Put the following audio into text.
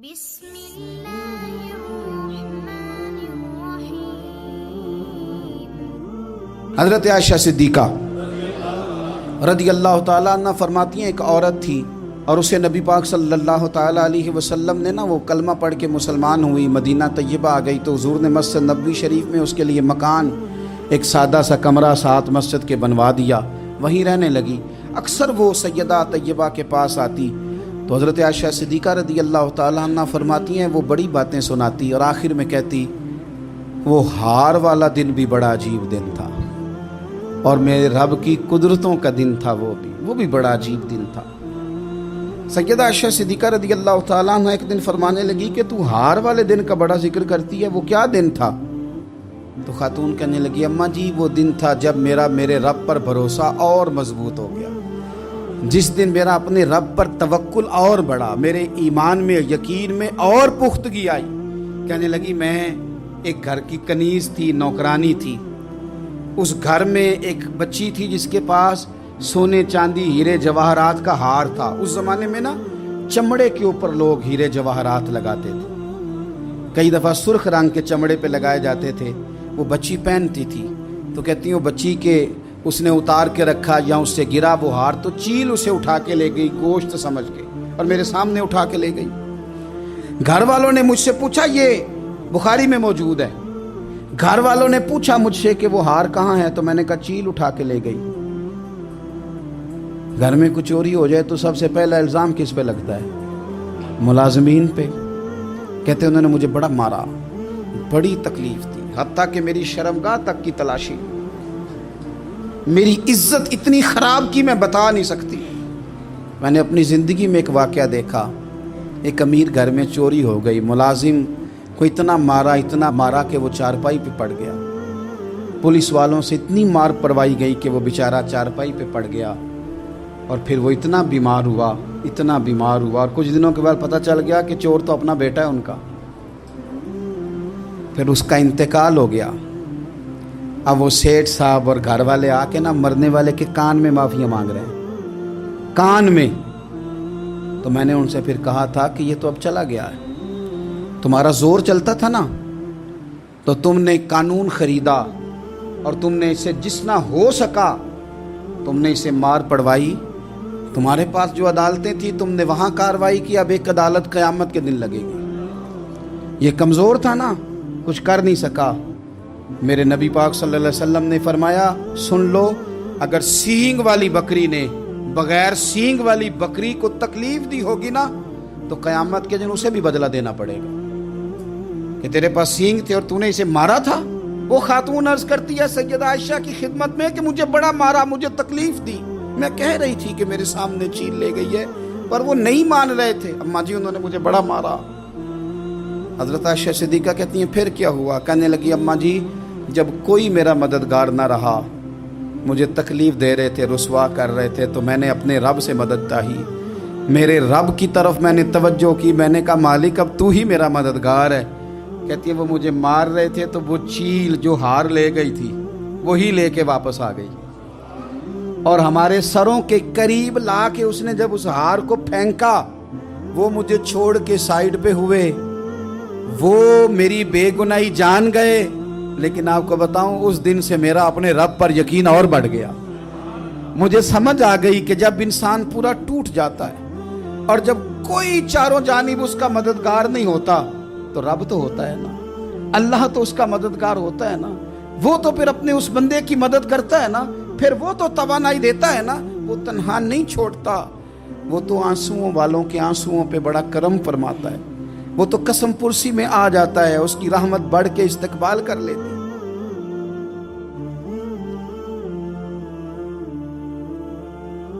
بسم اللہ الرحمن الرحیم۔ حضرت عائشہ صدیقہ رضی اللہ تعالیٰ عنہ فرماتی ہیں ایک عورت تھی اور اسے نبی پاک صلی اللہ تعالیٰ علیہ وسلم نے وہ کلمہ پڑھ کے مسلمان ہوئی، مدینہ طیبہ آ گئی تو حضور نے مسجد نبوی شریف میں اس کے لیے مکان، ایک سادہ سا کمرہ ساتھ مسجد کے بنوا دیا، وہیں رہنے لگی۔ اکثر وہ سیدہ طیبہ کے پاس آتی تو حضرت عائشہ صدیقہ رضی اللہ تعالیٰ عنہ فرماتی ہیں وہ بڑی باتیں سناتی اور آخر میں کہتی وہ ہار والا دن بھی بڑا عجیب دن تھا اور میرے رب کی قدرتوں کا دن تھا، وہ بھی بڑا عجیب دن تھا۔ سیدہ عائشہ صدیقہ رضی اللہ تعالیٰ عنہ ایک دن فرمانے لگی کہ تو ہار والے دن کا بڑا ذکر کرتی ہے، وہ کیا دن تھا؟ تو خاتون کہنے لگی اماں جی وہ دن تھا جب میرے رب پر بھروسہ اور مضبوط ہو گیا، جس دن میرا اپنے رب پر توکل اور بڑھا، میرے ایمان میں یقین میں اور پختگی آئی۔ کہنے لگی میں ایک گھر کی کنیز تھی، نوکرانی تھی، اس گھر میں ایک بچی تھی جس کے پاس سونے چاندی ہیرے جواہرات کا ہار تھا۔ اس زمانے میں چمڑے کے اوپر لوگ ہیرے جواہرات لگاتے تھے، کئی دفعہ سرخ رنگ کے چمڑے پہ لگائے جاتے تھے، وہ بچی پہنتی تھی تو کہتی ہوں بچی کے اس نے اتار کے رکھا یا اس سے گرا وہ ہار تو چیل اسے اٹھا کے لے گئی گوشت سمجھ کے اور میرے سامنے اٹھا کے لے گئی۔ گھر والوں نے مجھ سے پوچھا، یہ بخاری میں موجود ہے، گھر والوں نے پوچھا مجھ سے کہ وہ ہار کہاں ہے تو میں نے کہا چیل اٹھا کے لے گئی۔ گھر میں کچھ چوری ہو جائے تو سب سے پہلا الزام کس پہ لگتا ہے؟ ملازمین پہ۔ کہتے انہوں نے مجھے بڑا مارا، بڑی تکلیف تھی، حتیٰ کہ میری شرمگاہ تک کی تلاشی، میری عزت اتنی خراب کی میں بتا نہیں سکتی۔ میں نے اپنی زندگی میں ایک واقعہ دیکھا، ایک امیر گھر میں چوری ہو گئی، ملازم کو اتنا مارا کہ وہ چارپائی پہ پڑ گیا، پولیس والوں سے اتنی مار پڑوائی گئی کہ وہ بیچارہ چارپائی پہ پڑ گیا اور پھر وہ اتنا بیمار ہوا اور کچھ دنوں کے بعد پتہ چل گیا کہ چور تو اپنا بیٹا ہے ان کا، پھر اس کا انتقال ہو گیا۔ اب وہ سیٹھ صاحب اور گھر والے آ کے مرنے والے کے کان میں معافی مانگ رہے ہیں، کان میں۔ تو میں نے ان سے پھر کہا تھا کہ یہ تو اب چلا گیا ہے، تمہارا زور چلتا تھا نا تو تم نے قانون خریدا اور تم نے اسے جتنا ہو سکا تم نے اسے مار پڑوائی، تمہارے پاس جو عدالتیں تھیں تم نے وہاں کارروائی کی، اب ایک عدالت قیامت کے دن لگے گی۔ یہ کمزور تھا نا، کچھ کر نہیں سکا۔ میرے نبی پاک صلی اللہ علیہ وسلم نے فرمایا سن لو، اگر سینگ والی بکری نے بغیر سینگ والی بکری کو تکلیف دی ہوگی نا تو قیامت کے دن اسے بھی بدلہ دینا پڑے گا کہ تیرے پاس سینگ تھے اور تو نے اسے مارا تھا۔ وہ خاتون عرض کرتی ہے سیدہ عائشہ کی خدمت میں کہ مجھے بڑا مارا، مجھے تکلیف دی، میں کہہ رہی تھی کہ میرے سامنے چیل لے گئی ہے پر وہ نہیں مان رہے تھے، اماں جی انہوں نے مجھے بڑا مارا۔ حضرت عائشہ صدیقہ کہتی ہیں پھر کیا ہوا؟ کہنے لگی اماں جی جب کوئی میرا مددگار نہ رہا، مجھے تکلیف دے رہے تھے، رسوا کر رہے تھے، تو میں نے اپنے رب سے مدد چاہی، میرے رب کی طرف میں نے توجہ کی، میں نے کہا مالک اب تو ہی میرا مددگار ہے۔ کہتی ہے وہ مجھے مار رہے تھے تو وہ چیل جو ہار لے گئی تھی وہی لے کے واپس آ گئی اور ہمارے سروں کے قریب لا کے اس نے جب اس ہار کو پھینکا وہ مجھے چھوڑ کے سائیڈ پہ ہوئے، وہ میری بے گناہی جان گئے، لیکن آپ کو بتاؤں اس دن سے میرا اپنے رب پر یقین اور بڑھ گیا۔ مجھے سمجھ آ گئی کہ جب انسان پورا ٹوٹ جاتا ہے اور جب کوئی چاروں جانب اس کا مددگار نہیں ہوتا تو رب تو ہوتا ہے نا، اللہ تو اس کا مددگار ہوتا ہے نا، وہ تو پھر اپنے اس بندے کی مدد کرتا ہے نا، پھر وہ تو توانائی دیتا ہے نا، وہ تنہا نہیں چھوڑتا، وہ تو آنسوؤں والوں کے آنسوؤں پہ بڑا کرم فرماتا ہے، وہ تو قسم پرسی میں آ جاتا ہے، اس کی رحمت بڑھ کے استقبال کر لیتی ہے۔